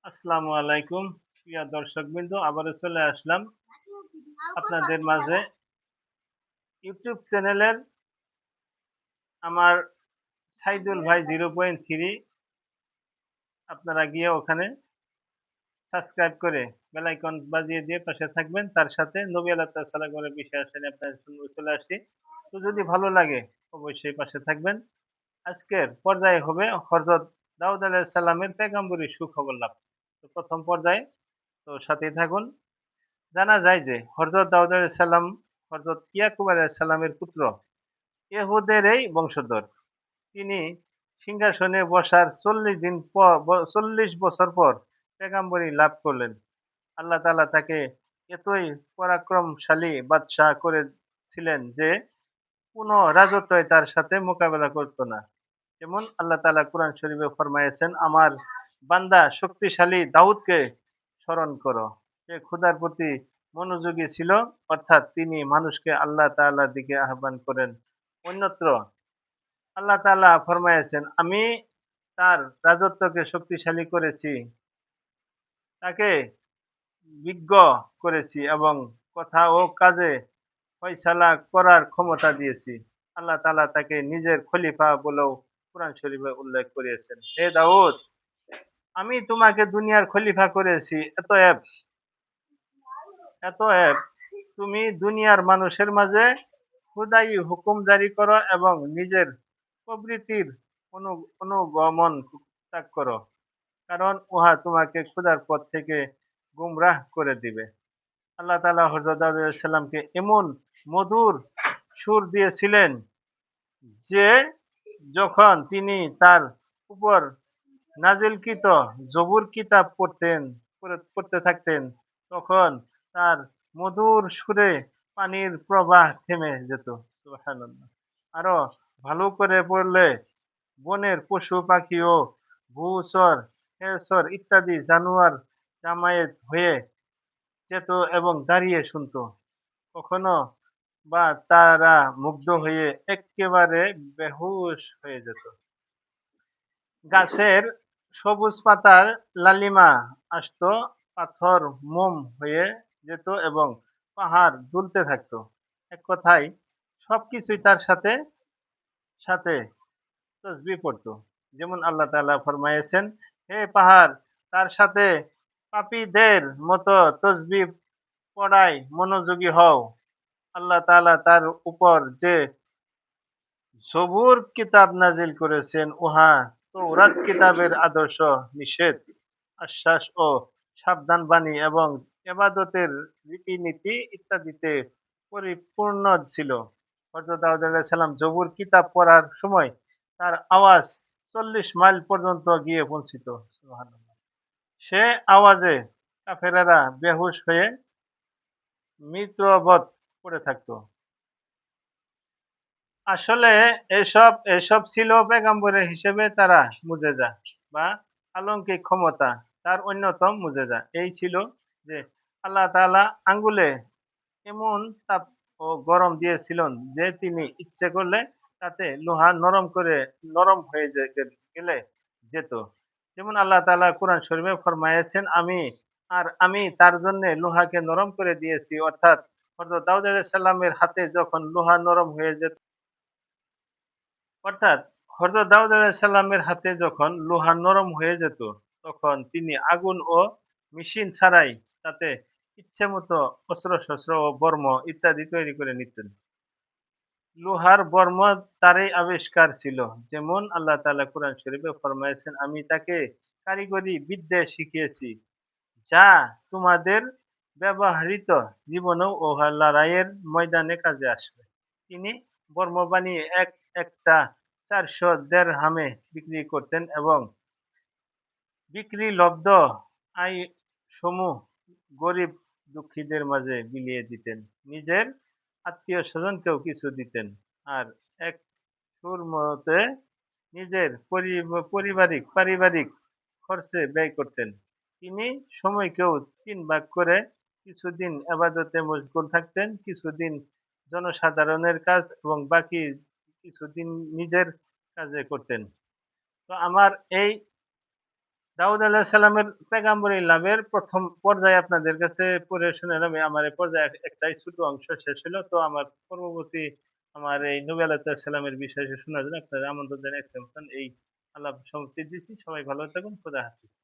আসসালামু আলাইকুম প্রিয় দর্শকবৃন্দ, আবারও চলে আসলাম আপনাদের মাঝে ইউটিউব চ্যানেলের আমার সাইদুল ভাই 0.3। আপনারা গিয়ে ওখানে সাবস্ক্রাইব করে বেল আইকন বাজিয়ে দিয়ে পাশে থাকবেন। তার সাথে নবী আলাইহিস সালামের বিষয় আসলে আপনাদের সঙ্গে চলে আসছি। তো যদি ভালো লাগে অবশ্যই পাশে থাকবেন। আজকের পর্যায়ে হবে হযরত দাউদ আলাইহিস সালামের পেগম্বরি সুখবর লাভ। তো প্রথম পর্যায়ে তো সাথেই থাকুন। জানা যায় যে হযরত দাউদ আলাইহিস সালাম হযরত ইয়াকুব আলাইহিস সালামের পুত্র, এহুদেরই বংশধর। তিনি সিংহাসনে বসার ৪০ বছর পর পেগম্বরি লাভ করলেন। আল্লাহ তাআলা তাকে এতই পরাক্রমশালী বাদশাহ করেছিলেন যে কোন রাজত্বই তার সাথে মোকাবেলা করত না। যেমন আল্লাহ তাআলা কুরআন শরীফে ফরমায়েছেন, আমার বান্দা শক্তিশালী দাউদকে স্মরণ করো। সে খোদার প্রতি মনোযোগী ছিল, অর্থাৎ তিনি মানুষকে আল্লাহ তাআলার দিকে আহ্বান করেন। অন্যত্র আল্লাহ তাআলা ফরমায়েছেন, আমি তার রাজত্বকে শক্তিশালী করেছি, তাকে বিজ্ঞ করেছি এবং কথা ও কাজে ফয়সালা করার ক্ষমতা দিয়েছি। আল্লাহ তাআলা তাকে নিজের খলিফা বলেও কুরআন শরীফে উল্লেখ করিয়েছেন। হে দাউদ, আমি তোমাকে দুনিয়ার খলিফা করেছি। এতএব তুমি দুনিয়ার মানুষের মাঝে খোদাই হুকুম জারি করো এবং নিজের প্রবৃত্তির অনুগমন ত্যাগ করো, কারণ উহা তোমাকে খোদার পথ থেকে গুমরাহ করে দিবে। আল্লাহ তাআলা হযরত দাউদ আলাইহিস সালামকে এমন মধুর সুর দিয়েছিলেন যে যখন তিনি তার উপর নাজিলকৃত জবুর কিতাব পড়তে থাকতেন, তখন তার মধুর সুরে পানির প্রবাহ থেমে যেত। সুবহানাল্লাহ। আরো ভালো করে পড়লে বনের পশু পাখি ও ভূচর, খেচর ইত্যাদি জানোয়ার জামায়েত হয়ে যেত এবং দাঁড়িয়ে শুনত। কখনো বা তারা মুগ্ধ হয়ে এক্কেবারে বেহুশ হয়ে যেত। গাছের সবুজ পাতার লালিমা আসত, পাথর মোম হয়ে যেত এবং পাহাড় দুলতে থাকতো। এক কথায় সবকিছুই তার সাথে সাথে তসবিহ পড়তো। যেমন আল্লাহ তাআলা ফরমায়েছেন, হে পাহাড়, তার সাথে পাপীদের মতো তসবিহ পড়ায় মনোযোগী হও। আল্লাহ তাআলা তার উপর যে জবুর কিতাব নাজিল করেছেন, উহা তৌরাত কিতাবের আদর্শ, নিষেধ, আশ্বাস ও সাবধান বাণী এবং ইবাদতের রীতিনীতি ইত্যাদিতে পরিপূর্ণ ছিল। হযরত দাউদ আলাইহিস সালাম জবুর কিতাব পড়ার সময় তার আওয়াজ ৪০ মাইল পর্যন্ত গিয়ে পৌঁছিত। সুবহানাল্লাহ। সে আওয়াজে কাফেরেরা বেহুশ হয়ে মৃতবৎ পড়ে থাকত। আসলে এসব এসব ছিল পেগম্বরের হিসেবে তারা মুজেজা বা অলৌকিক ক্ষমতা, তার অন্যতম মুজেজা এই ছিল যে আল্লাহ তাআলা আঙ্গুলে এমন তাপ ও গরম দিয়েছিলেন যে তিনি ইচ্ছে করলে তাতে লোহা নরম হয়ে গেলে যেত। যেমন আল্লাহ তাআলা কুরআন শরীফে ফরমায়েছেন, আমি তার জন্য লোহাকে নরম করে দিয়েছি। অর্থাৎ হযরত দাউদ আলাইহিস সালামের হাতে যখন লোহা নরম হয়ে যেত অর্থাৎ হযরত দাউদ আলাইহিস সালামের হাতে যখন লোহা নরম হয়ে যেত, তখন তিনি আগুন ও মেশিন ছাড়াই তাতে ইচ্ছেমতো অস্ত্র-শস্ত্র ও বর্ম ইত্যাদি তৈরি করে নিতেন। লোহার বর্ম তারই আবিষ্কার ছিল। যেমন আল্লাহ তাআলা কুরআন শরীফে ফরমায়েছেন, আমি তাকে কারিগরি বিদ্যা শিখিয়েছি, যা তোমাদের ব্যবহৃত জীবনেও ও লড়াইয়ের ময়দানে কাজে আসবে। তিনি বর্ম বানিয়ে একটা ৪০০ দেরহামে বিক্রি করতেন এবং বিক্রিলব্ধ আয় সমূহ গরিব দুঃখীদের মাঝে বিলিয়ে দিতেন। নিজের আত্মীয়-স্বজনকেও কিছু দিতেন। আর এক সুরমতে নিজের পারিবারিক খরচে ব্যয় করতেন। তিনি সময়কেও ৩ ভাগ করে কিছুদিন ইবাদতে মশগুল থাকতেন, কিছুদিন জনসাধারণের কাজ এবং বাকি কিছুদিন নিজের কাজে করতেন। তো আমার এই দাউদ আলাইহিস সালামের পেগাম্বরি লাভের ১ম পর্যায়ে আপনাদের কাছে পড়ে শোনালাম। আমার এই পর্যায়ে একটাই ছোট অংশ শেষ হলো। তো আমার পূর্ববর্তী আমার এই নবী আলাইহিস সালামের বিষয়ে শোনার জন্য আপনারা আমন্ত্রণ জানিয়ে এই আলাপ সমাপ্তি দিচ্ছি। সবাই ভালো থাকুন। খোদা হাফেজ।